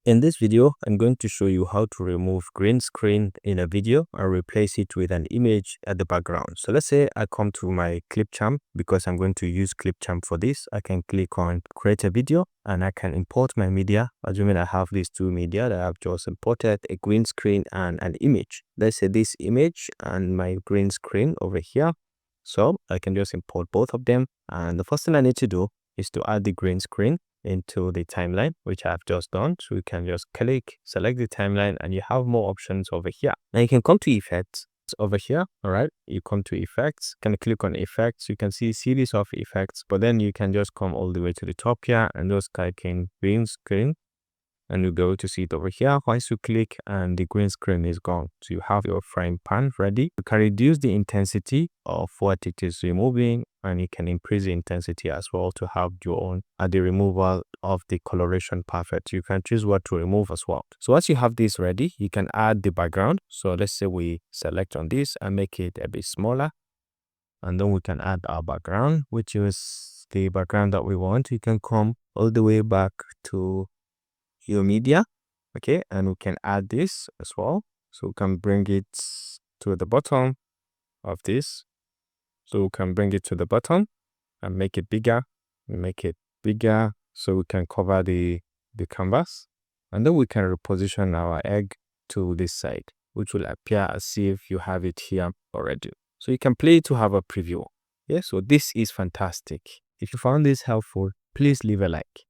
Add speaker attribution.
Speaker 1: In this video, I'm going to show you how to remove green screen in a video and replace it with an image at the background. So let's say I come to my Clipchamp because I'm going to use Clipchamp for this. I can click on create a video and I can import my media, assuming I have these two media that I've just imported, a green screen and an image. Let's say this image and my green screen over here. So I can just import both of them. And the first thing I need to do is to add the green screen into the timeline, which I've just done. So you can just click, select the timeline, and you have more options over here. Now you can come to effects over here. All right, you come to effects, can click on effects. You can see a series of effects, but then you can just come all the way to the top here and just click in green screen, and you go to see it over here. Once you click and the green screen is gone, so you have your frame pan ready. You can reduce the intensity of what it is removing, and you can increase the intensity as well to have your own at the removal of the coloration perfect. You can choose what to remove as well. So once you have this ready, you can add the background. So let's say we select on this and make it a bit smaller, and then we can add our background, which is the background that we want. You can come all the way back to your media, okay, and we can add this as well. So we can bring it to the bottom of this. So we can bring it to the bottom and make it bigger, so we can cover the canvas, and then we can reposition our egg to this side, which will appear as if you have it here already. So you can play to have a preview. Yeah, so this is fantastic. If you found this helpful, please leave a like.